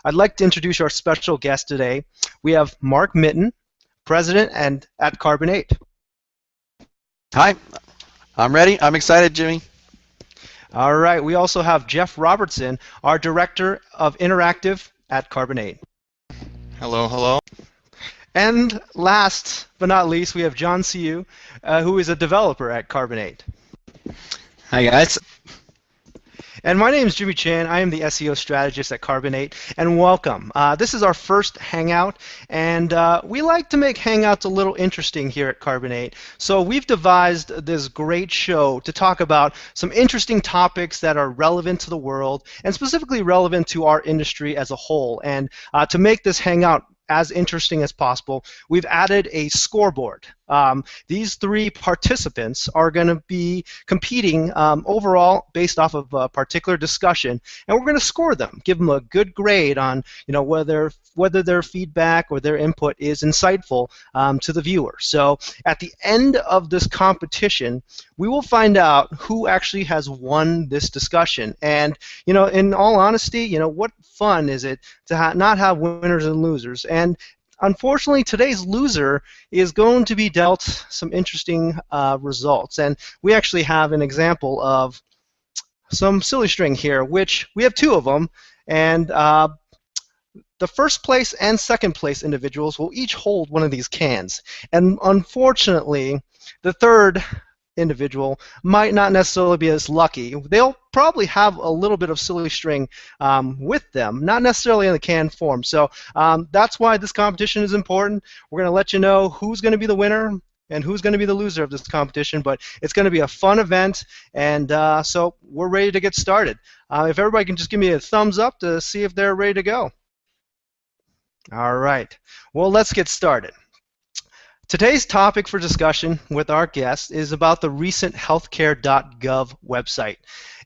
I'd like to introduce our special guest today. We have Mark Mitten, President at Carbon8. Hi, I'm ready. I'm excited, Jimmy. All right. We also have Jeff Robertson, our Director of Interactive at Carbon8. Hello, hello. And last but not least, we have John Siu, who is a developer at Carbon8. Hi, guys. And my name is Jimmy Chan. I am the SEO strategist at Carbon8, and welcome. This is our first Hangout, and we like to make Hangouts a little interesting here at Carbon8. So we've devised this great show to talk about some interesting topics that are relevant to the world, and specifically relevant to our industry as a whole. And to make this Hangout as interesting as possible, we've added a scoreboard. These three participants are going to be competing overall based off of a particular discussion, and we're going to score them, give them a good grade on whether their feedback or their input is insightful to the viewer. So at the end of this competition, we will find out who actually has won this discussion. And in all honesty, what fun is it to not have winners and losers? And unfortunately, today's loser is going to be dealt some interesting results. And we actually have an example of some silly string here, which we have two of them. And the first place and second place individuals will each hold one of these cans. And unfortunately, the third individual might not necessarily be as lucky. They'll probably have a little bit of silly string with them, not necessarily in the canned form. So that's why this competition is important. We're going to let you know who's going to be the winner and who's going to be the loser of this competition, but it's going to be a fun event, and so we're ready to get started. If everybody can just give me a thumbs up to see if they're ready to go. All right. Well, let's get started. Today's topic for discussion with our guest is about the recent Healthcare.gov website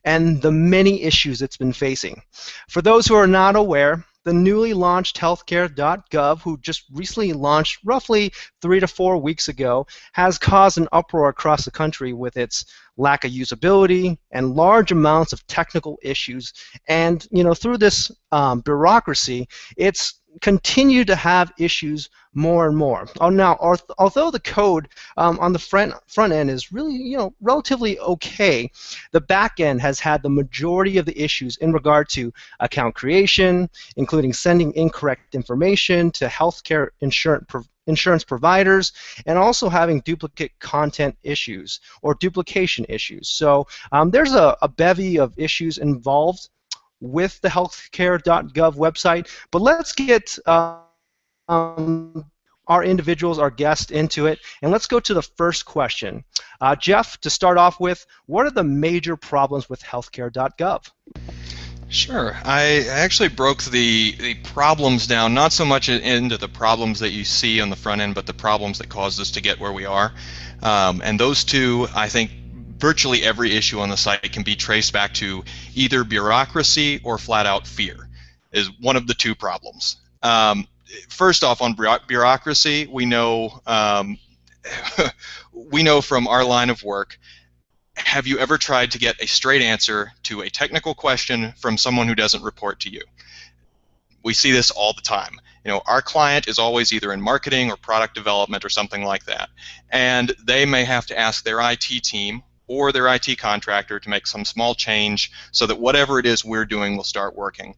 and the many issues it's been facing. For those who are not aware, the newly launched Healthcare.gov, who just recently launched roughly 3 to 4 weeks ago, has caused an uproar across the country with its lack of usability and large amounts of technical issues. And through this bureaucracy, it's continue to have issues more and more. Now, although the code on the front end is really relatively okay, the back end has had the majority of the issues in regard to account creation, including sending incorrect information to healthcare insurance providers, and also having duplicate content issues or duplication issues. So there's a bevy of issues involved with the Healthcare.gov website, but let's get our individuals, our guests, into it, and let's go to the first question. Jeff, to start off with, what are the major problems with Healthcare.gov? Sure. I actually broke the problems down, not so much into the problems that you see on the front end, but the problems that caused us to get where we are. And those two, I think, virtually every issue on the site can be traced back to either bureaucracy or flat-out fear, is one of the two problems. First off, on bureaucracy, we know we know from our line of work. Have you ever tried to get a straight answer to a technical question from someone who doesn't report to you? We see this all the time. Our client is always either in marketing or product development or something like that, and they may have to ask their IT team or their IT contractor to make some small change so that whatever it is we're doing will start working.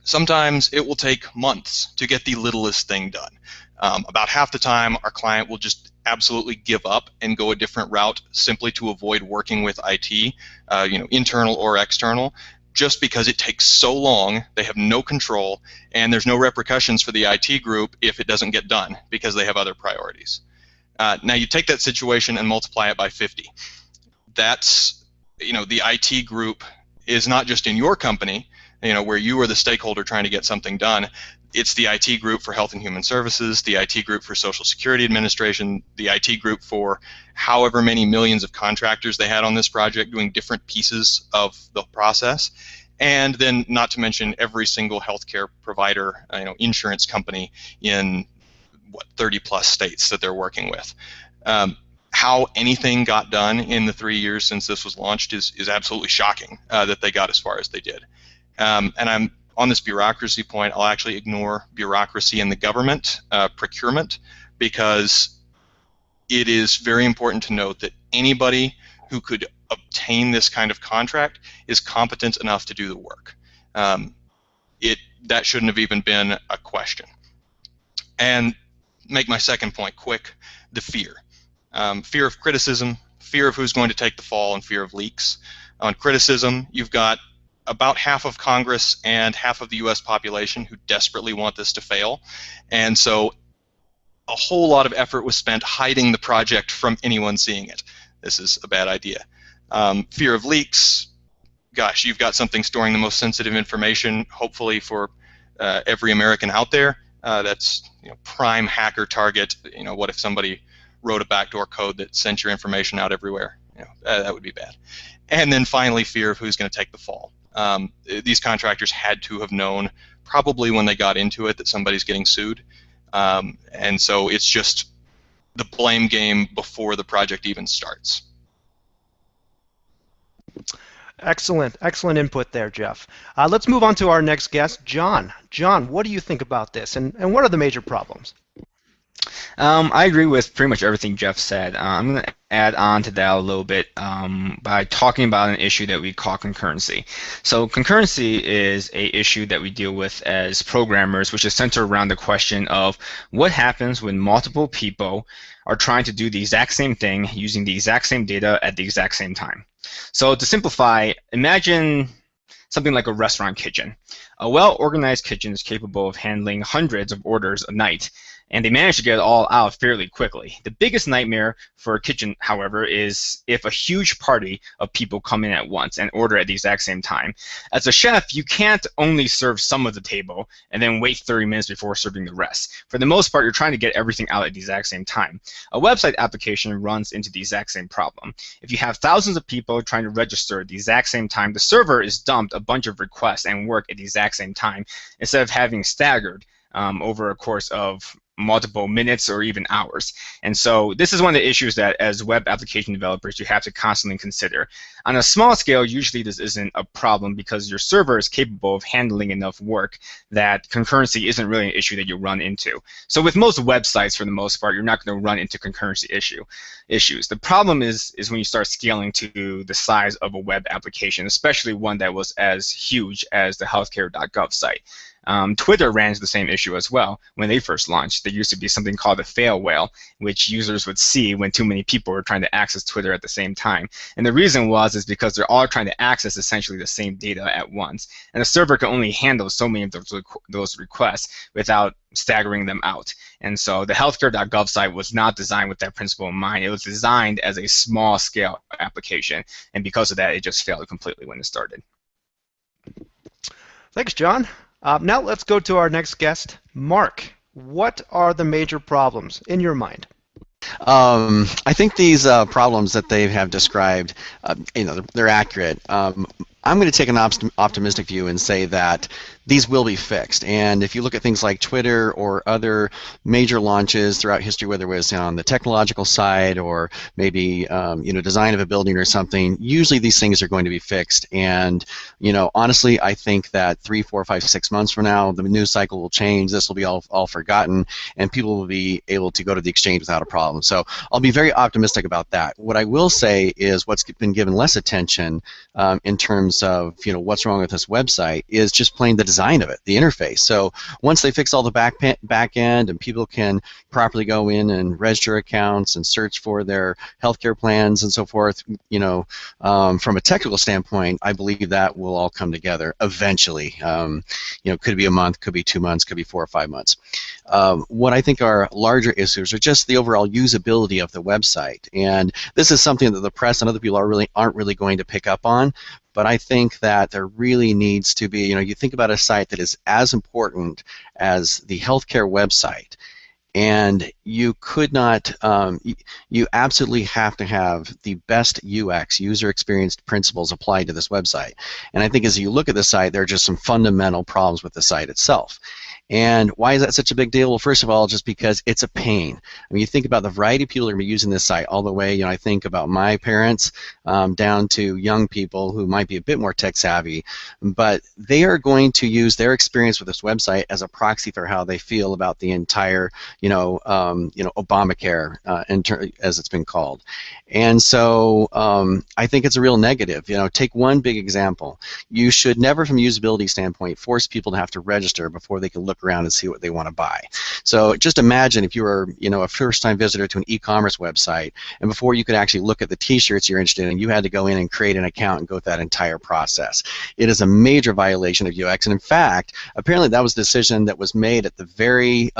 Sometimes it will take months to get the littlest thing done. About half the time, our client will just absolutely give up and go a different route simply to avoid working with IT, internal or external, just because it takes so long, they have no control, and there's no repercussions for the IT group if it doesn't get done because they have other priorities. Now you take that situation and multiply it by 50. That's, the IT group is not just in your company, where you are the stakeholder trying to get something done. It's the IT group for Health and Human Services, the IT group for Social Security Administration, the IT group for however many millions of contractors they had on this project doing different pieces of the process, and then not to mention every single healthcare provider, insurance company in 30+ states that they're working with. How anything got done in the 3 years since this was launched is absolutely shocking that they got as far as they did. And I'm on this bureaucracy point, I'll actually ignore bureaucracy in the government procurement, because it is very important to note that anybody who could obtain this kind of contract is competent enough to do the work. That shouldn't have even been a question. And make my second point quick, the fear. Fear of criticism, fear of who's going to take the fall, and fear of leaks. On criticism, you've got about half of Congress and half of the US population who desperately want this to fail. And so a whole lot of effort was spent hiding the project from anyone seeing it. This is a bad idea. Fear of leaks, gosh, you've got something storing the most sensitive information, hopefully for every American out there. That's prime hacker target. What if somebody wrote a backdoor code that sent your information out everywhere? That would be bad. And then finally, fear of who's going to take the fall. These contractors had to have known, probably when they got into it, that somebody's getting sued. And so it's just the blame game before the project even starts. Excellent input there, Jeff. Let's move on to our next guest, John. John, what do you think about this, and what are the major problems? I agree with pretty much everything Jeff said. I'm going to add on to that a little bit by talking about an issue that we call concurrency. So concurrency is an issue that we deal with as programmers, which is centered around the question of what happens when multiple people are trying to do the exact same thing using the exact same data at the exact same time. So to simplify, imagine something like a restaurant kitchen. A well-organized kitchen is capable of handling hundreds of orders a night, and they manage to get it all out fairly quickly. The biggest nightmare for a kitchen, however, is if a huge party of people come in at once and order at the exact same time. As a chef, you can't only serve some of the table and then wait 30 minutes before serving the rest. For the most part, you're trying to get everything out at the exact same time. A website application runs into the exact same problem. If you have thousands of people trying to register at the exact same time, the server is dumped a bunch of requests and work at the exact same time instead of having staggered over a course of multiple minutes or even hours. And so this is one of the issues that as web application developers you have to constantly consider. On a small scale, usually this isn't a problem because your server is capable of handling enough work that concurrency isn't really an issue that you run into. So with most websites, for the most part, you're not going to run into concurrency issues. The problem is when you start scaling to the size of a web application, especially one that was as huge as the Healthcare.gov site. Twitter ran into the same issue as well when they first launched. There used to be something called a fail whale, which users would see when too many people were trying to access Twitter at the same time. And the reason is because they're all trying to access essentially the same data at once. And the server can only handle so many of those requests without staggering them out. And so the Healthcare.gov site was not designed with that principle in mind. It was designed as a small scale application. And because of that, it just failed completely when it started. Thanks, John. Now let's go to our next guest, Mark. What are the major problems in your mind? I think these problems that they have described, they're accurate. I'm going to take an optimistic view and say that these will be fixed. And if you look at things like Twitter or other major launches throughout history, whether it was on the technological side or maybe design of a building or something, usually these things are going to be fixed. And honestly, I think that 3, 4, 5, 6 months from now, the news cycle will change. This will be all forgotten, and people will be able to go to the exchange without a problem. So I'll be very optimistic about that. What I will say is what's been given less attention in terms of what's wrong with this website is just plain the design of it, the interface. So once they fix all the back end and people can properly go in and register accounts and search for their healthcare plans and so forth, from a technical standpoint, I believe that will all come together eventually. Could be a month, could be 2 months, could be 4 or 5 months. What I think are larger issues are just the overall usability of the website, and this is something that the press and other people aren't really going to pick up on. But I think that there really needs to be, you think about a site that is as important as the healthcare website, and you could not, you absolutely have to have the best UX, user experience principles applied to this website. And I think as you look at the site, there are just some fundamental problems with the site itself. And why is that such a big deal? Well, first of all, just because it's a pain. I mean, you think about the variety of people that are going to be using this site all the way, I think about my parents down to young people who might be a bit more tech savvy, but they are going to use their experience with this website as a proxy for how they feel about the entire, Obamacare, as it's been called. And so I think it's a real negative. Take one big example. You should never, from a usability standpoint, force people to have to register before they can look around and see what they want to buy. So just imagine if you were, a first-time visitor to an e-commerce website, and before you could actually look at the T-shirts you're interested in, you had to go in and create an account and go through that entire process. It is a major violation of UX, and in fact, apparently that was a decision that was made at a very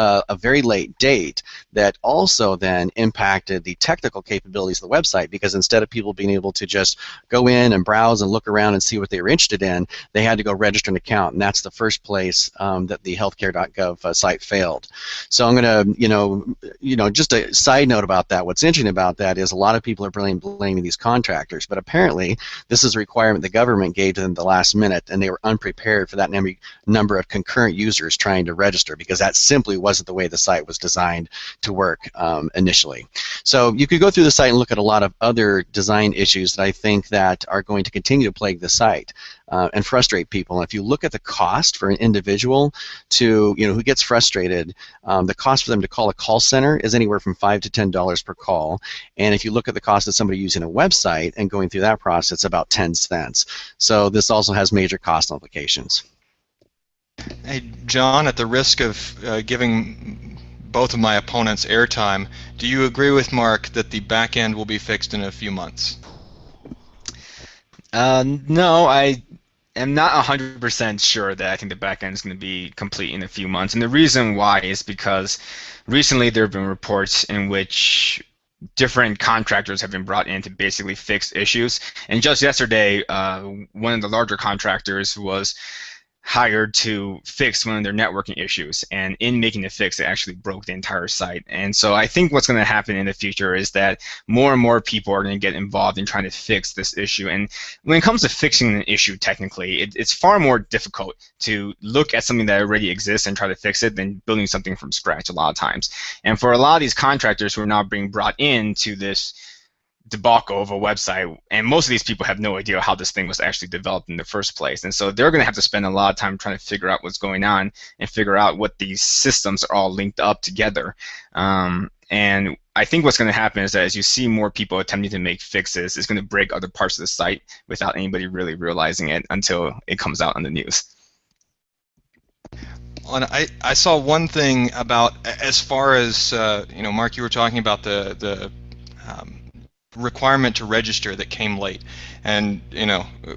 late date that also then impacted the technical capabilities of the website, because instead of people being able to just go in and browse and look around and see what they were interested in, they had to go register an account, and that's the first place that the Healthcare.gov site failed. So I'm going to, just a side note about that. What's interesting about that is a lot of people are blaming these contractors, but apparently this is a requirement the government gave to them the last minute, and they were unprepared for that number of concurrent users trying to register, because that simply wasn't the way the site was designed to work initially. So you could go through the site and look at a lot of other design issues that I think that are going to continue to plague the site and frustrate people. And if you look at the cost for an individual to, who gets frustrated, the cost for them to call a call center is anywhere from $5 to $10 per call. And if you look at the cost of somebody using a website and going through that process, it's about 10 cents. So this also has major cost implications. Hey, John, at the risk of giving both of my opponents airtime, do you agree with Mark that the back end will be fixed in a few months? No, I am not 100% sure that I think the back end is going to be complete in a few months. And the reason why is because recently there have been reports in which different contractors have been brought in to basically fix issues. And just yesterday, one of the larger contractors was hired to fix one of their networking issues, and in making the fix, it actually broke the entire site. And so I think what's going to happen in the future is that more and more people are going to get involved in trying to fix this issue. And when it comes to fixing an issue technically, it's far more difficult to look at something that already exists and try to fix it than building something from scratch a lot of times. And for a lot of these contractors who are now being brought into this debacle of a website, and most of these people have no idea how this thing was actually developed in the first place, and so they're going to have to spend a lot of time trying to figure out what's going on and figure out what these systems are all linked up together. And I think what's going to happen is that as you see more people attempting to make fixes, it's going to break other parts of the site without anybody really realizing it until it comes out on the news. And I saw one thing about, as far as Mark, you were talking about the requirement to register that came late, and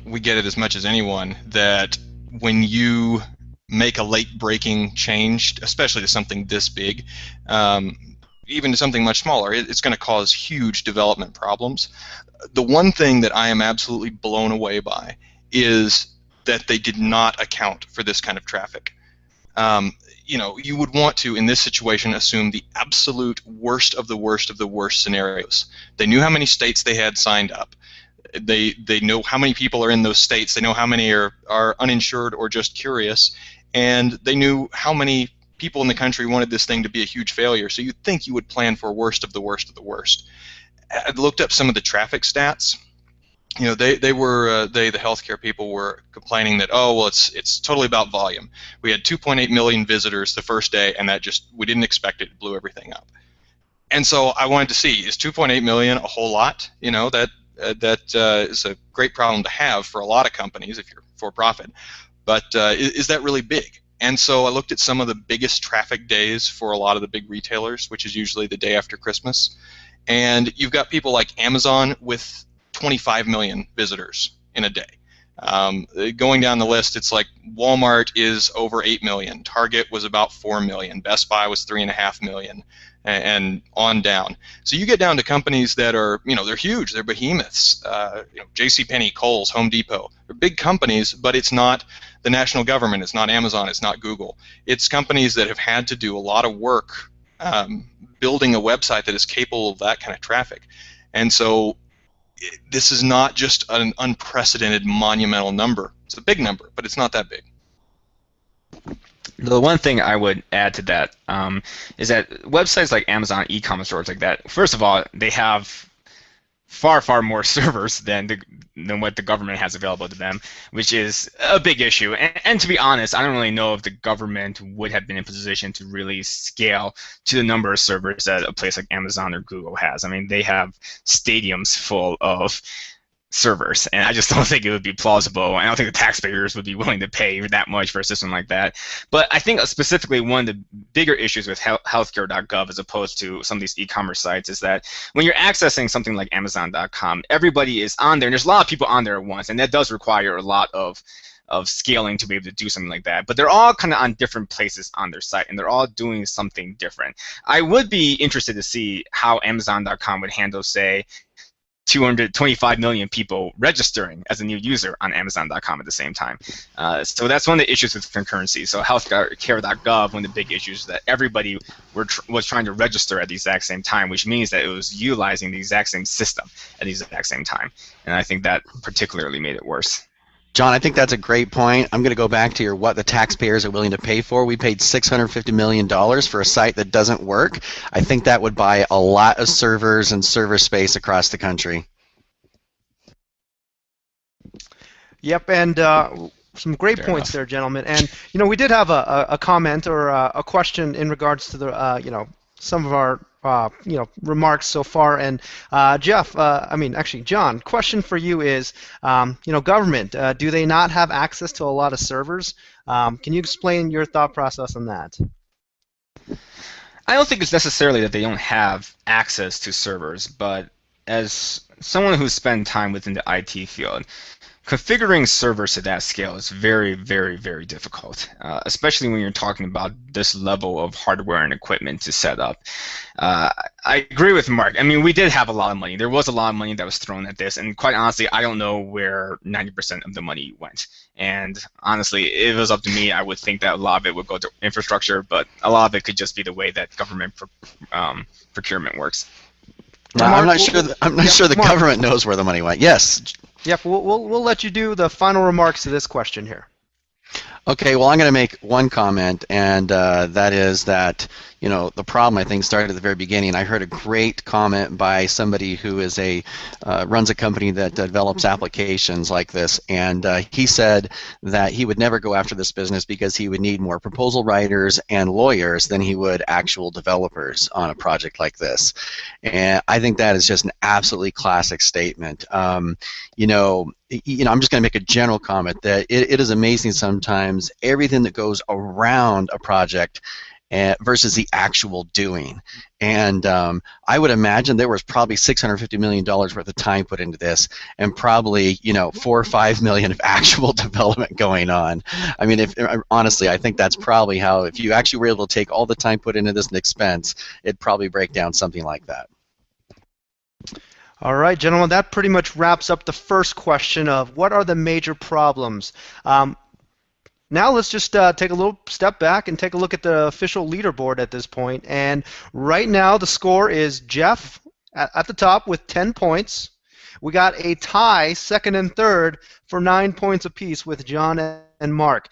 we get it as much as anyone that when you make a late breaking change, especially to something this big, even to something much smaller, it's going to cause huge development problems. The one thing that I am absolutely blown away by is that they did not account for this kind of traffic. You would want to, in this situation, assume the absolute worst of the worst of the worst scenarios. They knew how many states they had signed up. They know how many people are in those states. They know how many are uninsured or just curious. And they knew how many people in the country wanted this thing to be a huge failure. So you'd think you would plan for worst of the worst of the worst. I looked up some of the traffic stats. The healthcare people were complaining that, oh, well, it's totally about volume. We had 2.8 million visitors the first day, and we didn't expect it. It blew everything up. And so I wanted to see, is 2.8 million a whole lot? That is a great problem to have for a lot of companies if you're for profit. But is that really big? And so I looked at some of the biggest traffic days for a lot of the big retailers, which is usually the day after Christmas. And you've got people like Amazon with 25 million visitors in a day. Going down the list, it's like Walmart is over 8 million, Target was about 4 million, Best Buy was 3.5 million, and on down. So you get down to companies that are, they're huge, they're behemoths. JCPenney, Kohl's, Home Depot, they're big companies, but it's not the national government, it's not Amazon, it's not Google. It's companies that have had to do a lot of work building a website that is capable of that kind of traffic. And so this is not just an unprecedented monumental number. It's a big number, but it's not that big. The one thing I would add to that is that websites like Amazon, e-commerce stores like that, first of all, they have far more servers than what the government has available to them, which is a big issue. And to be honest, I don't really know if the government would have been in position to really scale to the number of servers that a place like Amazon or Google has. I mean, they have stadiums full of servers, and I just don't think it would be plausible. I don't think the taxpayers would be willing to pay that much for a system like that. But I think specifically one of the bigger issues with Healthcare.gov as opposed to some of these e-commerce sites is that when you're accessing something like Amazon.com, everybody is on there, and there's a lot of people on there at once, and that does require a lot of scaling to be able to do something like that. But they're all kind of on different places on their site, and they're all doing something different. I would be interested to see how Amazon.com would handle, say, 225 million people registering as a new user on Amazon.com at the same time. So that's one of the issues with concurrency. So Healthcare.gov, one of the big issues is that everybody was trying to register at the exact same time, which means that it was utilizing the exact same system at the exact same time. And I think that particularly made it worse. John, I think that's a great point. I'm going to go back to your what the taxpayers are willing to pay for. We paid $650 million for a site that doesn't work. I think that would buy a lot of servers and server space across the country. Yep, and some great Fair points enough. there, gentlemen. And we did have a comment or a question in regards to the some of our remarks so far. And Jeff, actually, John, question for you is, government, do they not have access to a lot of servers? Can you explain your thought process on that? I don't think it's necessarily that they don't have access to servers, but as someone who's spent time within the IT field, configuring servers to that scale is very, very, very difficult, especially when you're talking about this level of hardware and equipment to set up. I agree with Mark. I mean, we did have a lot of money. There was a lot of money that was thrown at this, and quite honestly, I don't know where 90% of the money went. And honestly, if it was up to me, I would think that a lot of it would go to infrastructure, but a lot of it could just be the way that government procurement works. Now, Mark, I'm not sure the Mark. government knows where the money went. Yes. Yep, we'll let you do the final remarks to this question here. Okay, well, I'm going to make one comment, and that is that, the problem, I think, started at the very beginning. I heard a great comment by somebody who is runs a company that develops applications like this, and he said that he would never go after this business because he would need more proposal writers and lawyers than he would actual developers on a project like this. And I think that is just an absolutely classic statement. I'm just going to make a general comment that it is amazing sometimes everything that goes around a project versus the actual doing. And I would imagine there was probably $650 million worth of time put into this, and probably 4 or 5 million of actual development going on. I mean, honestly, I think that's probably how, if you actually were able to take all the time put into this and expense, it'd probably break down something like that. All right, gentlemen, that pretty much wraps up the first question of what are the major problems. Now let's just take a little step back and take a look at the official leaderboard at this point. And right now the score is Jeff at the top with 10 points. We got a tie, second and third, for 9 points apiece with John and Mark.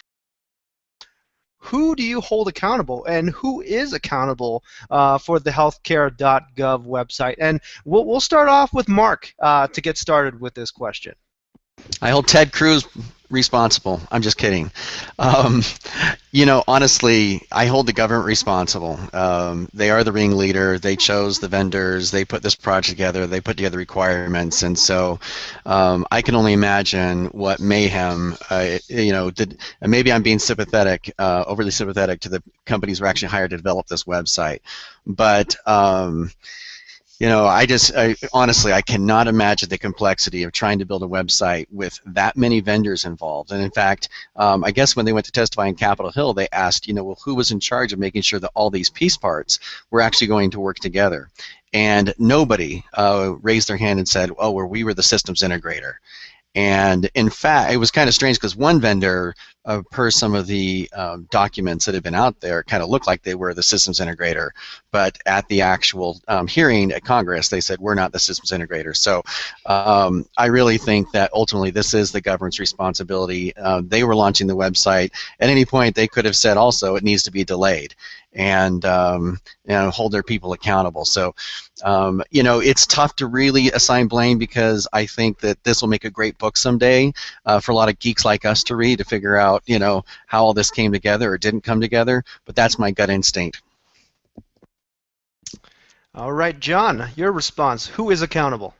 Who do you hold accountable, and who is accountable for the Healthcare.gov website? And we'll start off with Mark to get started with this question. I hold Ted Cruz responsible. I'm just kidding. Honestly, I hold the government responsible. They are the ringleader. They chose the vendors. They put this project together. They put together requirements. And so I can only imagine what mayhem, did. And maybe I'm being sympathetic, overly sympathetic to the companies who were actually hired to develop this website. But honestly, I cannot imagine the complexity of trying to build a website with that many vendors involved. And in fact, I guess when they went to testify in Capitol Hill, they asked, who was in charge of making sure that all these piece parts were actually going to work together? And nobody raised their hand and said, we were the systems integrator. And in fact, it was kind of strange because one vendor per some of the documents that have been out there, kind of looked like they were the systems integrator. But at the actual hearing at Congress, they said, we're not the systems integrator. So I really think that ultimately this is the government's responsibility. They were launching the website. At any point, they could have said also it needs to be delayed and hold their people accountable. So, it's tough to really assign blame, because I think that this will make a great book someday for a lot of geeks like us to read, to figure out, how all this came together or didn't come together. But that's my gut instinct. All right, John, your response. Who is accountable?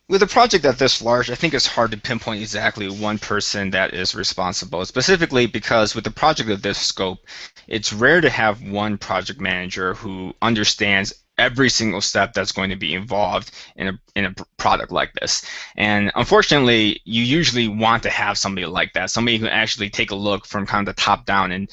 With a project that this large, I think it's hard to pinpoint exactly one person that is responsible, specifically because with a project of this scope, it's rare to have one project manager who understands every single step that's going to be involved in a product like this. And unfortunately, you usually want to have somebody like that, somebody who can actually take a look from kind of the top down and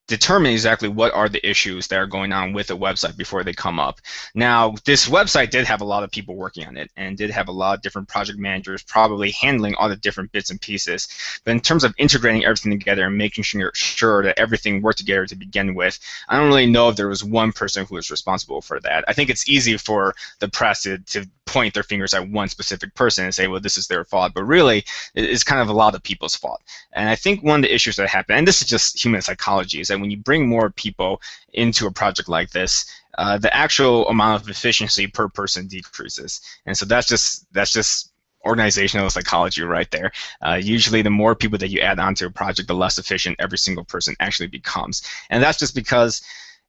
determine exactly what are the issues that are going on with a website before they come up. Now, this website did have a lot of people working on it and did have a lot of different project managers probably handling all the different bits and pieces. But in terms of integrating everything together and making sure that everything worked together to begin with, I don't really know if there was one person who was responsible for that. I think it's easy for the press to point their fingers at one specific person and say, well, this is their fault. But really, it's kind of a lot of people's fault. And I think one of the issues that happen, and this is just human psychology, is that when you bring more people into a project like this, the actual amount of efficiency per person decreases. And so that's just organizational psychology right there. Usually the more people that you add onto a project, the less efficient every single person actually becomes. And that's just because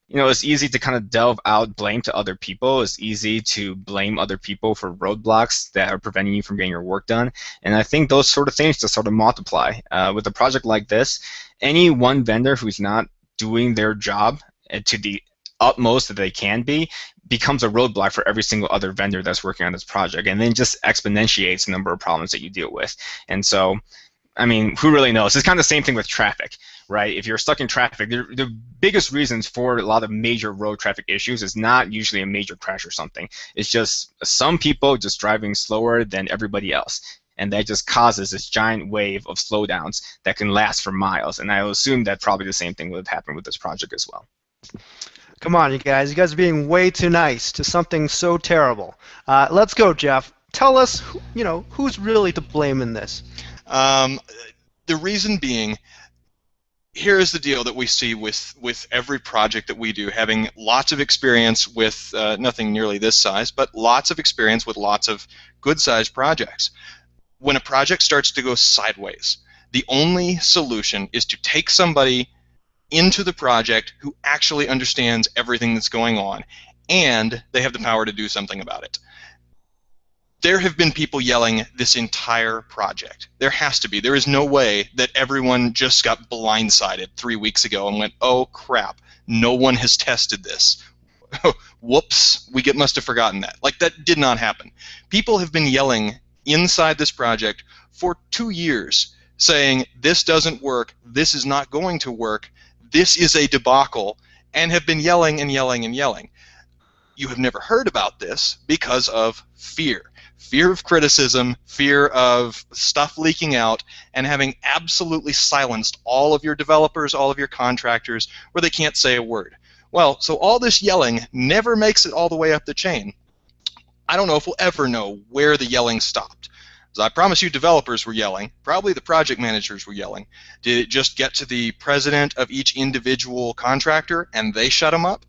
it's easy to kind of delve out blame to other people. It's easy to blame other people for roadblocks that are preventing you from getting your work done. And I think those sort of things just sort of multiply. With a project like this, any one vendor who's not doing their job to the utmost that they can be becomes a roadblock for every single other vendor that's working on this project, and then just exponentiates the number of problems that you deal with. And so, I mean, who really knows? It's kind of the same thing with traffic, right? If you're stuck in traffic, the biggest reasons for a lot of major road traffic issues is not usually a major crash or something. It's just some people just driving slower than everybody else. And that just causes this giant wave of slowdowns that can last for miles. And I will assume that probably the same thing would have happened with this project as well. Come on, you guys. You guys are being way too nice to something so terrible. Let's go, Jeff. Tell us, who's really to blame in this? The reason being, here is the deal that we see with every project that we do, having lots of experience with nothing nearly this size, but lots of experience with lots of good-sized projects. When a project starts to go sideways, the only solution is to take somebody into the project who actually understands everything that's going on, and they have the power to do something about it. There have been people yelling this entire project. There has to be. There is no way that everyone just got blindsided 3 weeks ago and went, oh crap, no one has tested this. Whoops, we must have forgotten that. Like, that did not happen. People have been yelling inside this project for 2 years saying this doesn't work, this is not going to work, this is a debacle, and have been yelling and yelling and yelling. You have never heard about this because of fear. Fear of criticism, fear of stuff leaking out, and having absolutely silenced all of your developers, all of your contractors, where they can't say a word. Well, so all this yelling never makes it all the way up the chain. I don't know if we'll ever know where the yelling stopped. As I promise you, developers were yelling. Probably the project managers were yelling. Did it just get to the president of each individual contractor and they shut them up?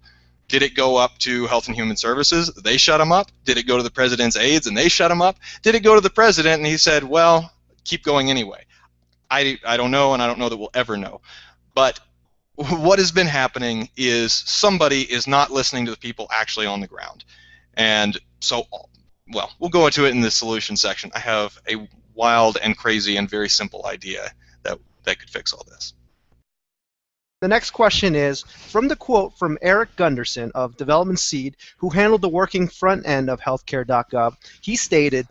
Did it go up to Health and Human Services? They shut them up. Did it go to the president's aides and they shut them up? Did it go to the president and he said, well, keep going anyway? I don't know, and I don't know that we'll ever know. But what has been happening is somebody is not listening to the people actually on the ground. And so, well, we'll go into it in the solution section. I have a wild and crazy and very simple idea that could fix all this. The next question is, from the quote from Eric Gunderson of Development Seed, who handled the working front end of Healthcare.gov, he stated,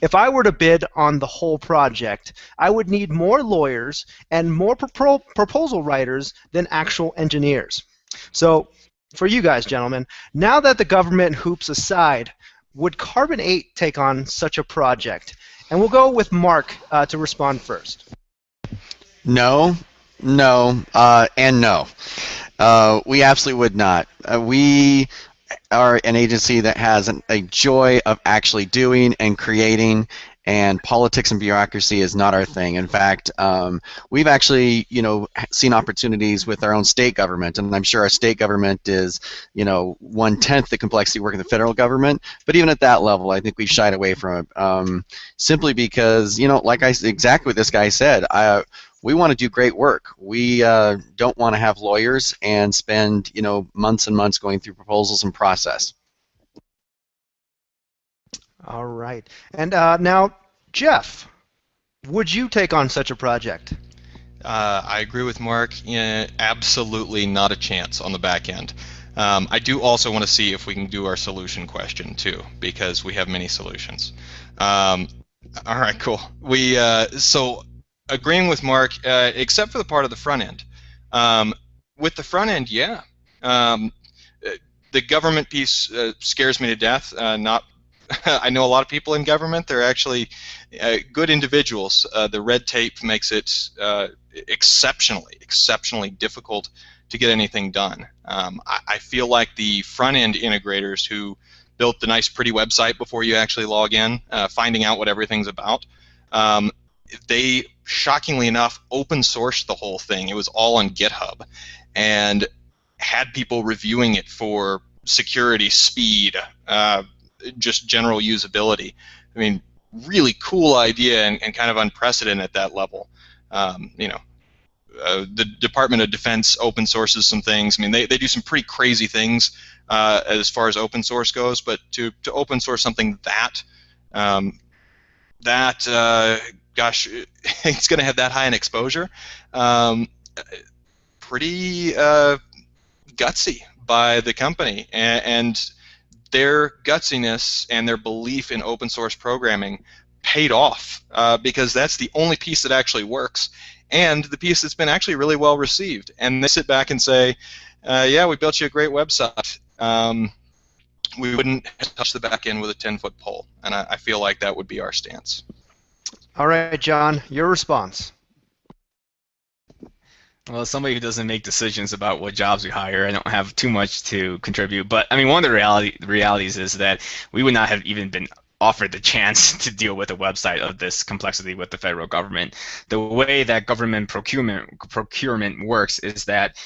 if I were to bid on the whole project, I would need more lawyers and more proposal writers than actual engineers. So, for you guys, gentlemen, now that the government hoops aside, would Carbon8 take on such a project? And we'll go with Mark to respond first. No, no, and no. We absolutely would not. We are an agency that has a joy of actually doing and creating, and politics and bureaucracy is not our thing. In fact, we've actually, seen opportunities with our own state government, and I'm sure our state government is, 1/10 the complexity work in the federal government. But even at that level, I think we've shied away from it, simply because, exactly what this guy said. We want to do great work. We don't want to have lawyers and spend, months and months going through proposals and process. All right. And now, Jeff, would you take on such a project? I agree with Mark. Absolutely not a chance on the back end. I do also want to see if we can do our solution question too, because we have many solutions. All right, cool. So agreeing with Mark, except for the part of the front end. With the front end, yeah. The government piece scares me to death. I know a lot of people in government. They're actually good individuals. The red tape makes it exceptionally difficult to get anything done. I feel like the front-end integrators who built the nice, pretty website before you actually log in, finding out what everything's about, they, shockingly enough, open sourced the whole thing. It was all on GitHub, and had people reviewing it for security, speed, just general usability. I mean, really cool idea and kind of unprecedented at that level. The Department of Defense open sources some things. I mean, they do some pretty crazy things as far as open source goes, but to open source something gosh, it's going to have that high an exposure. Pretty gutsy by the company, and their gutsiness and their belief in open source programming paid off because that's the only piece that actually works, and the piece that's been actually really well received. And they sit back and say, yeah, we built you a great website. We wouldn't touch the back end with a 10-foot pole, and I feel like that would be our stance. All right, John, your response. Well, as somebody who doesn't make decisions about what jobs we hire, I don't have too much to contribute. But I mean, one of the realities is that we would not have even been offered the chance to deal with a website of this complexity with the federal government. The way that government procurement works is that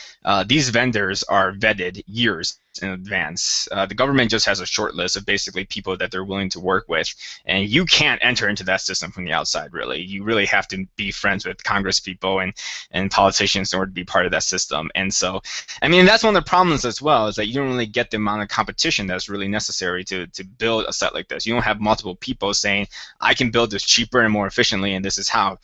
these vendors are vetted years in advance. The government just has a short list of basically people that they're willing to work with, and you can't enter into that system from the outside, really. You really have to be friends with Congress people and politicians in order to be part of that system. And so, I mean, that's one of the problems as well, is that you don't really get the amount of competition that's really necessary to build a site like this. You don't have multiple people saying, I can build this cheaper and more efficiently, and this is how.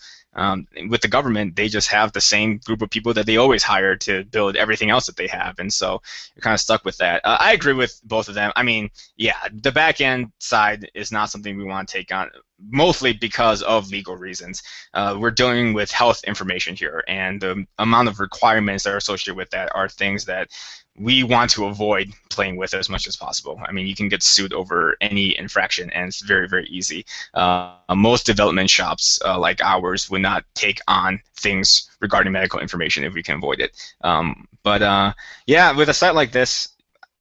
With the government, they just have the same group of people that they always hire to build everything else that they have, and so you're kind of stuck with that. I agree with both of them. I mean, yeah, the back end side is not something we want to take on, mostly because of legal reasons. We're dealing with health information here, and the amount of requirements that are associated with that are things that we want to avoid playing with as much as possible. I mean, you can get sued over any infraction, and it's very, very easy. Most development shops like ours would not take on things regarding medical information if we can avoid it. Yeah, with a site like this,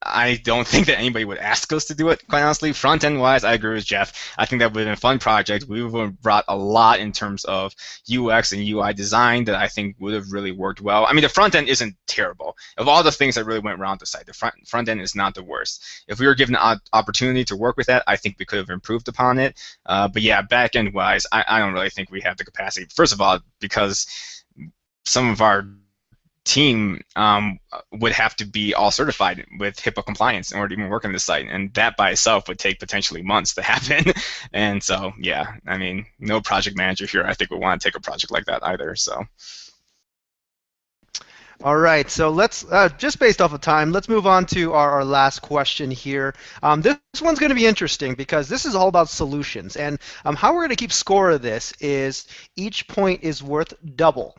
I don't think that anybody would ask us to do it, quite honestly. Front-end wise, I agree with Jeff. I think that would have been a fun project. We would have brought a lot in terms of UX and UI design that I think would have really worked well. I mean, the front-end isn't terrible. Of all the things that really went wrong with the site, the front-end is not the worst. If we were given an opportunity to work with that, I think we could have improved upon it. But yeah, back-end wise, I don't really think we have the capacity. First of all, because some of our team would have to be all certified with HIPAA compliance in order to even work on the site, and that by itself would take potentially months to happen. And so, yeah, I mean, no project manager here I think would want to take a project like that either. So. All right, so let's, just based off of time, let's move on to our last question here. This one's going to be interesting because this is all about solutions, and how we're going to keep score of this is each point is worth double.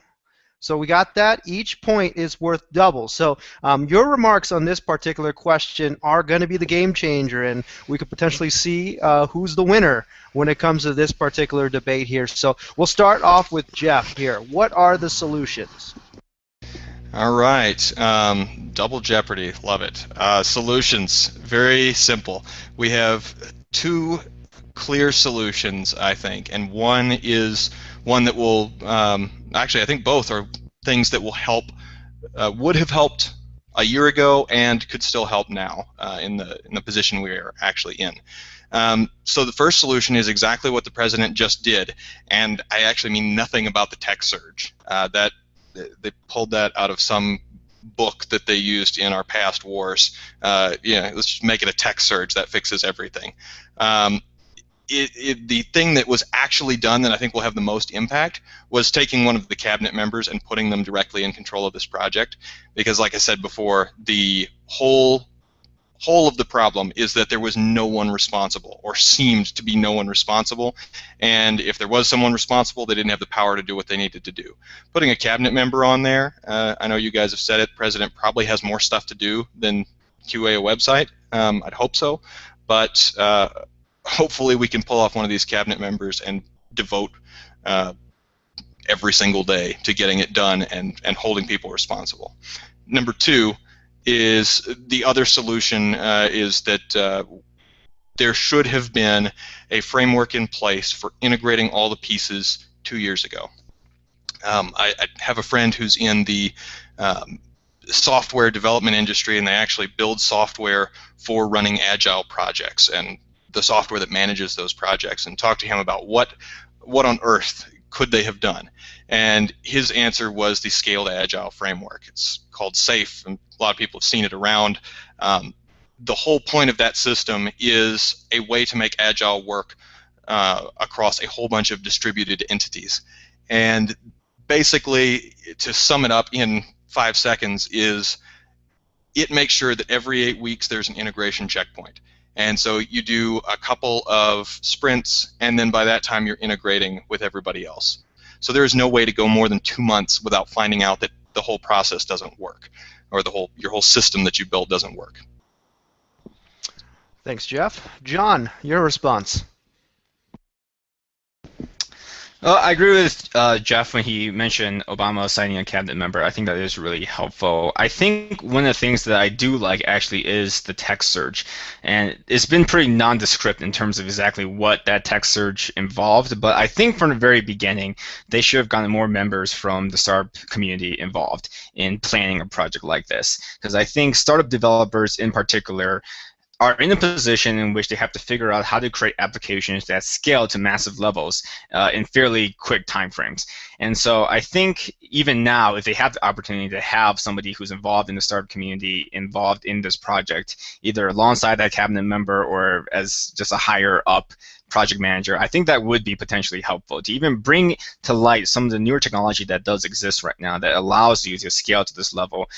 So we got that. Each point is worth double. So your remarks on this particular question are going to be the game changer, and we could potentially see who's the winner when it comes to this particular debate here. So we'll start off with Jeff here. What are the solutions? All right, double jeopardy, love it. Solutions, very simple. We have two clear solutions, I think, and one is one that will, actually I think both are things that will help, would have helped a year ago and could still help now in the position we are actually in. So the first solution is exactly what the president just did, and I actually mean nothing about the tech surge. That they pulled that out of some book that they used in our past wars. Yeah, let's just make it a tech surge that fixes everything. The thing that was actually done that I think will have the most impact was taking one of the cabinet members and putting them directly in control of this project, because like I said before, the whole of the problem is that there was no one responsible, or seemed to be no one responsible, and if there was someone responsible, they didn't have the power to do what they needed to do. Putting a cabinet member on there, I know you guys have said it, President probably has more stuff to do than QA a website. I'd hope so, but hopefully we can pull off one of these cabinet members and devote every single day to getting it done and holding people responsible. Number two is the other solution is that there should have been a framework in place for integrating all the pieces 2 years ago. I have a friend who's in the software development industry, and they actually build software for running agile projects and the software that manages those projects, and talk to him about what on earth could they have done. And his answer was the Scaled Agile framework. It's called SAFe, and a lot of people have seen it around. The whole point of that system is a way to make agile work across a whole bunch of distributed entities. And basically, to sum it up in 5 seconds, is it makes sure that every 8 weeks there's an integration checkpoint. And so you do a couple of sprints, and then by that time you're integrating with everybody else. So there is no way to go more than 2 months without finding out that the whole process doesn't work, or your whole system that you built doesn't work. Thanks, Jeff. John, your response. Well, I agree with Jeff when he mentioned Obama signing a cabinet member. I think that is really helpful. I think one of the things that I do like actually is the tech surge. And it's been pretty nondescript in terms of exactly what that tech surge involved. But I think from the very beginning, they should have gotten more members from the startup community involved in planning a project like this. Because I think startup developers in particular are in a position in which they have to figure out how to create applications that scale to massive levels in fairly quick timeframes. And so I think even now, if they have the opportunity to have somebody who's involved in the startup community involved in this project, either alongside that cabinet member or as just a higher up project manager, I think that would be potentially helpful to even bring to light some of the newer technology that does exist right now that allows you to scale to this level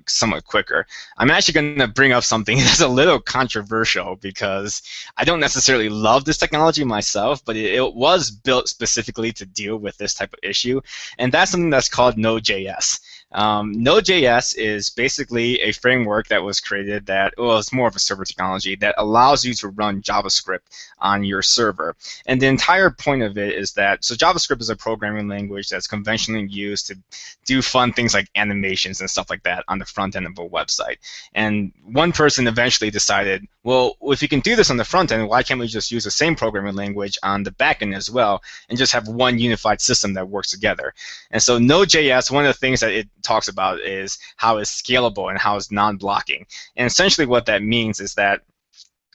somewhat quicker. I'm actually going to bring up something that's a little controversial because I don't necessarily love this technology myself, but it was built specifically to deal with this type of issue, and that's something that's called Node.js. Node.js is basically a framework that was created that, well, it's more of a server technology that allows you to run JavaScript on your server. And the entire point of it is that, so JavaScript is a programming language that's conventionally used to do fun things like animations and stuff like that on the front end of a website. And one person eventually decided, well, if you can do this on the front end, why can't we just use the same programming language on the back end as well and just have one unified system that works together? And so Node.js, one of the things that it talks about is how it's scalable and how it's non-blocking. And essentially what that means is that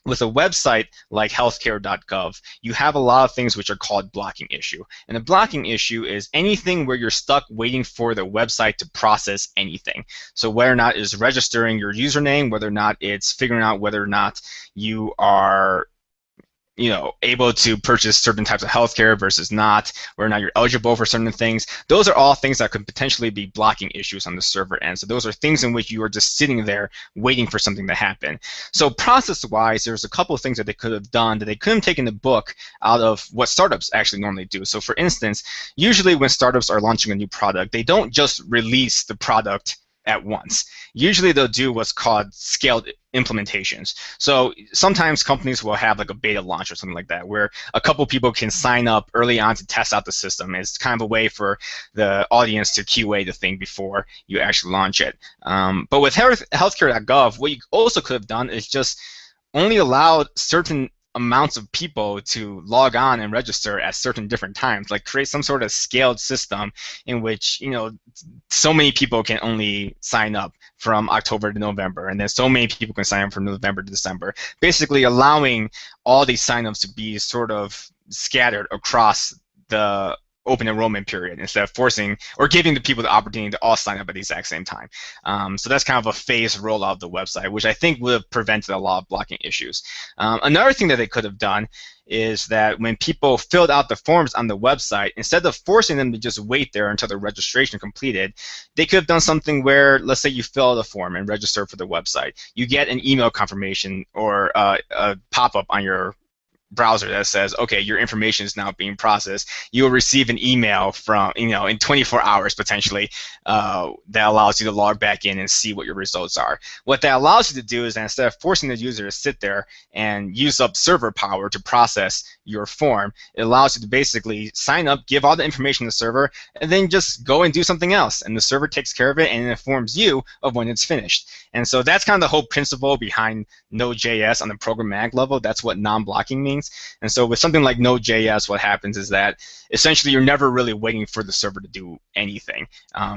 with a website like Healthcare.gov, you have a lot of things which are called blocking issue. And a blocking issue is anything where you're stuck waiting for the website to process anything. So whether or not it's registering your username, whether or not it's figuring out whether or not you are able to purchase certain types of healthcare versus not, whether or not you're eligible for certain things. Those are all things that could potentially be blocking issues on the server end. So those are things in which you are just sitting there waiting for something to happen. So process-wise, there's a couple of things that they could have done that they couldn't have taken the book out of what startups actually normally do. So for instance, usually when startups are launching a new product, they don't just release the product at once. Usually they'll do what's called scaled implementations. So sometimes companies will have like a beta launch or something like that, where a couple people can sign up early on to test out the system. It's kind of a way for the audience to QA the thing before you actually launch it. But with Healthcare.gov, what you also could have done is just only allowed certain amounts of people to log on and register at certain different times, like create some sort of scaled system in which so many people can only sign up from October to November, and then so many people can sign up from November to December, basically allowing all these signups to be sort of scattered across the open enrollment period instead of forcing or giving the people the opportunity to all sign up at the exact same time. So that's kind of a phased rollout of the website, which I think would have prevented a lot of blocking issues. Another thing that they could have done is that when people filled out the forms on the website, instead of forcing them to just wait there until the registration completed, they could have done something where, let's say you fill out a form and register for the website. You get an email confirmation or a pop-up on your browser that says, okay, your information is now being processed. You will receive an email from, in 24 hours potentially, that allows you to log back in and see what your results are. What that allows you to do is that instead of forcing the user to sit there and use up server power to process your form, it allows you to basically sign up, give all the information to the server, and then just go and do something else. And the server takes care of it and informs you of when it's finished. And so that's kind of the whole principle behind Node.js on the programmatic level. That's what non-blocking means. And so with something like Node.js, what happens is that essentially you're never really waiting for the server to do anything.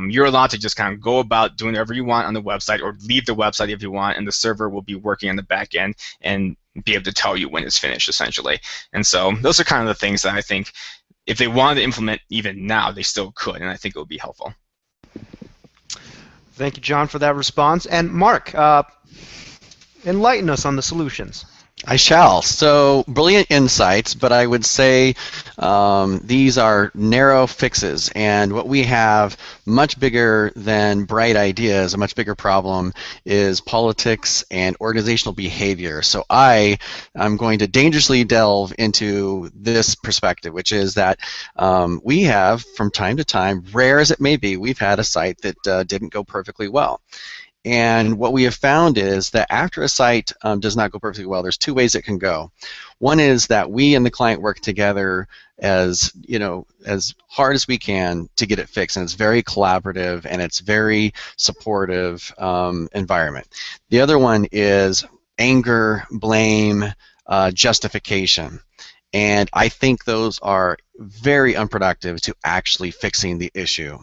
You're allowed to just kind of go about doing whatever you want on the website or leave the website if you want, and the server will be working on the back end and be able to tell you when it's finished, essentially. And so those are kind of the things that I think if they wanted to implement even now, they still could, and I think it would be helpful. Thank you, John, for that response. And Mark, enlighten us on the solutions. I shall. So, brilliant insights, but I would say these are narrow fixes, and what we have much bigger than bright ideas, a much bigger problem is politics and organizational behavior. So I'm going to dangerously delve into this perspective, which is that we have, from time to time, rare as it may be, we've had a site that didn't go perfectly well. And what we have found is that after a site does not go perfectly well, there's two ways it can go. One is that we and the client work together as hard as we can to get it fixed, and it's very collaborative and it's very supportive environment. The other one is anger, blame, justification. And I think those are very unproductive to actually fixing the issue.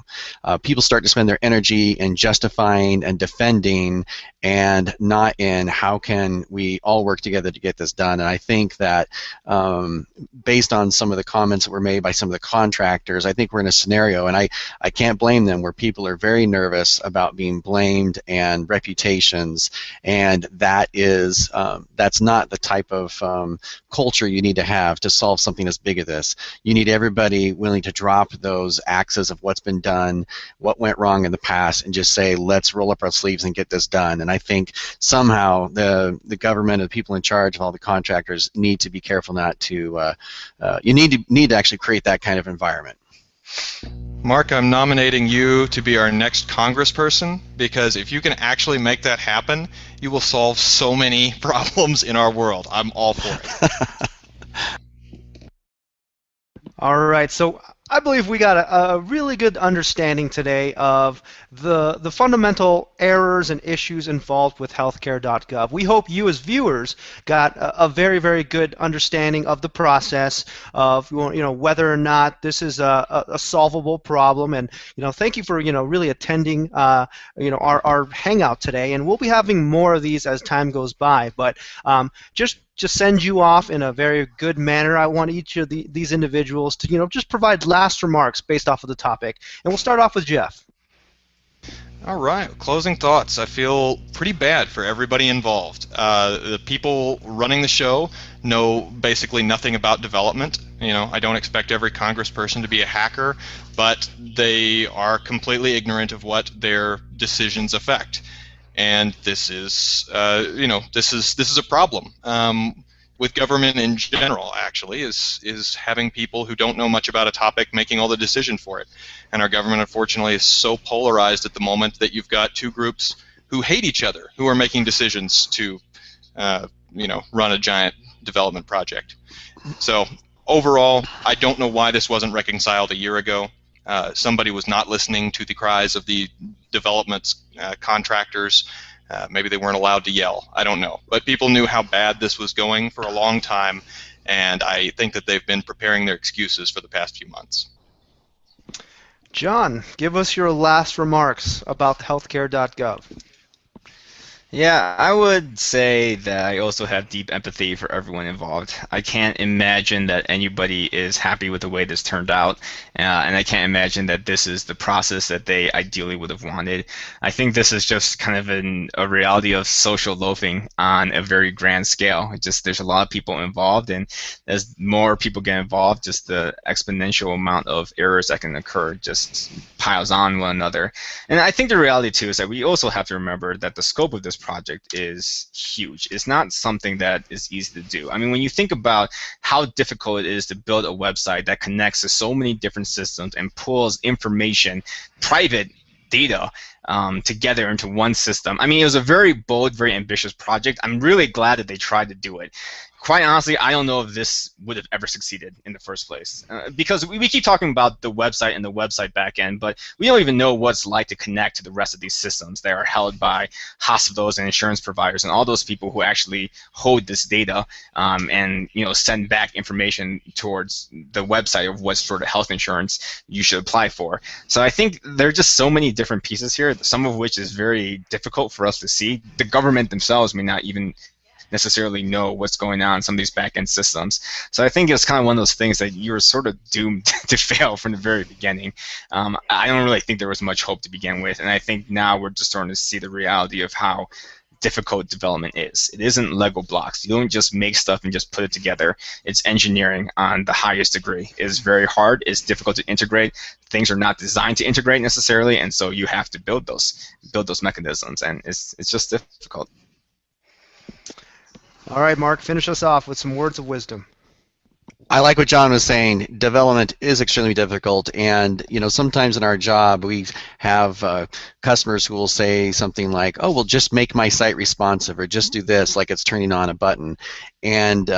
People start to spend their energy in justifying and defending and not in how can we all work together to get this done. And I think that based on some of the comments that were made by some of the contractors, I think we're in a scenario, and I can't blame them, where people are very nervous about being blamed and reputations, and that is that's not the type of culture you need to have to solve something as big as this. You need everybody willing to drop those axes of what's been done, what went wrong in the past, and just say, let's roll up our sleeves and get this done. And I think somehow the government and the people in charge of all the contractors need to be careful not to, you need to actually create that kind of environment. Mark, I'm nominating you to be our next congressperson, because if you can actually make that happen, you will solve so many problems in our world. I'm all for it. All right, so I believe we got a really good understanding today of the fundamental errors and issues involved with Healthcare.gov. We hope you as viewers got a very, very good understanding of the process of whether or not this is a solvable problem. And thank you for really attending our hangout today. And we'll be having more of these as time goes by. But just send you off in a very good manner. I want each of these individuals to just provide last remarks based off of the topic. And we'll start off with Jeff. All right, closing thoughts. I feel pretty bad for everybody involved. The people running the show know basically nothing about development. I don't expect every congressperson to be a hacker, but they are completely ignorant of what their decisions affect. And this is, this is a problem. With government in general, actually, is having people who don't know much about a topic making all the decision for it. And our government, unfortunately, is so polarized at the moment that you've got two groups who hate each other, who are making decisions to, run a giant development project. So overall, I don't know why this wasn't reconciled a year ago. Somebody was not listening to the cries of the development contractors. Maybe they weren't allowed to yell. I don't know. But people knew how bad this was going for a long time, and I think that they've been preparing their excuses for the past few months. John, give us your last remarks about Healthcare.gov. Yeah, I would say that I also have deep empathy for everyone involved. I can't imagine that anybody is happy with the way this turned out, and I can't imagine that this is the process that they ideally would have wanted. I think this is just kind of a reality of social loafing on a very grand scale. There's a lot of people involved, and as more people get involved, just the exponential amount of errors that can occur just piles on one another. And I think the reality too is that we also have to remember that the scope of this project is huge. It's not something that is easy to do. I mean, when you think about how difficult it is to build a website that connects to so many different systems and pulls information, private data, together into one system. I mean, it was a very bold, very ambitious project. I'm really glad that they tried to do it. Quite honestly, I don't know if this would have ever succeeded in the first place. Because we keep talking about the website and the website backend, but we don't even know what it's like to connect to the rest of these systems that are held by hospitals and insurance providers and all those people who actually hold this data and send back information towards the website of what sort of health insurance you should apply for. So I think there are just so many different pieces here, some of which is very difficult for us to see. The government themselves may not even necessarily know what's going on in some of these back-end systems. So I think it's kind of one of those things that you're sort of doomed to fail from the very beginning. I don't really think there was much hope to begin with, and I think now we're just starting to see the reality of how difficult development is. It isn't Lego blocks. You don't just make stuff and just put it together. It's engineering on the highest degree. It is very hard. It's difficult to integrate. Things are not designed to integrate necessarily, and so you have to build those mechanisms, and it's just difficult. All right, Mark, finish us off with some words of wisdom. I like what John was saying. Development is extremely difficult, and sometimes in our job we have customers who will say something like, "Oh, well, just make my site responsive," or "just do this," like it's turning on a button. And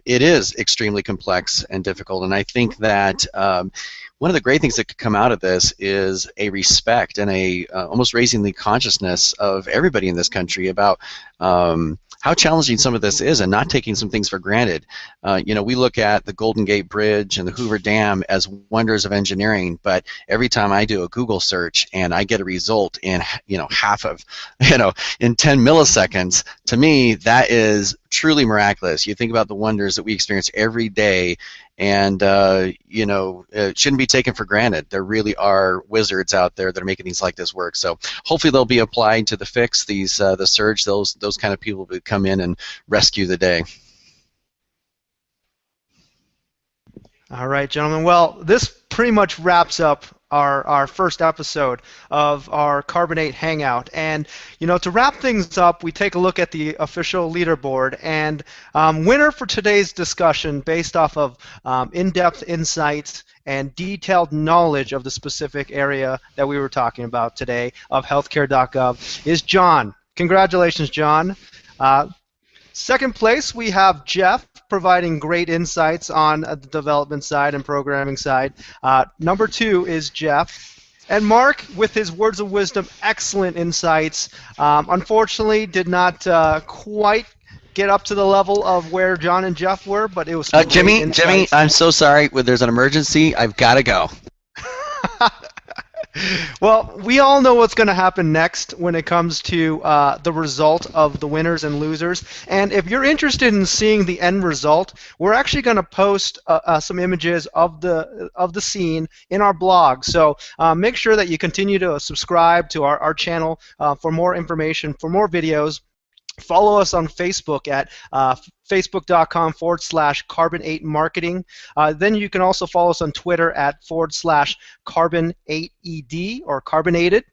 it is extremely complex and difficult. And I think that one of the great things that could come out of this is a respect and a almost raising the consciousness of everybody in this country about how challenging some of this is and not taking some things for granted. We look at the Golden Gate Bridge and the Hoover Dam as wonders of engineering, but every time I do a Google search and I get a result in in 10 milliseconds, to me that is truly miraculous. You think about the wonders that we experience every day, and it shouldn't be taken for granted. There really are wizards out there that are making things like this work. So hopefully they'll be applied to the fix. These the surge, those kind of people would come in and rescue the day. All right, gentlemen. Well, this pretty much wraps up our first episode of our Carbon8 Hangout. And, to wrap things up, we take a look at the official leaderboard. And winner for today's discussion, based off of in-depth insights and detailed knowledge of the specific area that we were talking about today of Healthcare.gov, is John. Congratulations, John. Second place, we have Jeff, providing great insights on the development side and programming side. Number 2 is Jeff. And Mark, with his words of wisdom, excellent insights. Unfortunately, did not quite get up to the level of where John and Jeff were, but it was Jimmy, I'm so sorry. There's an emergency. I've got to go. Well, we all know what's going to happen next when it comes to the result of the winners and losers. And if you're interested in seeing the end result, we're actually going to post some images of the scene in our blog. So make sure that you continue to subscribe to our channel for more information, for more videos. Follow us on Facebook at facebook.com/carbon8 marketing. Then you can also follow us on Twitter at /carbon8ed or carbonated.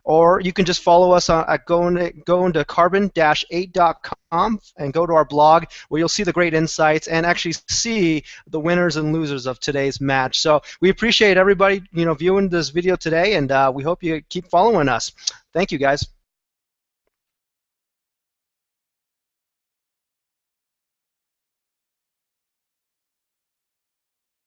Or you can just follow us at going to carbon-8.com and go to our blog where you'll see the great insights and actually see the winners and losers of today's match. So we appreciate everybody viewing this video today, and we hope you keep following us. Thank you, guys.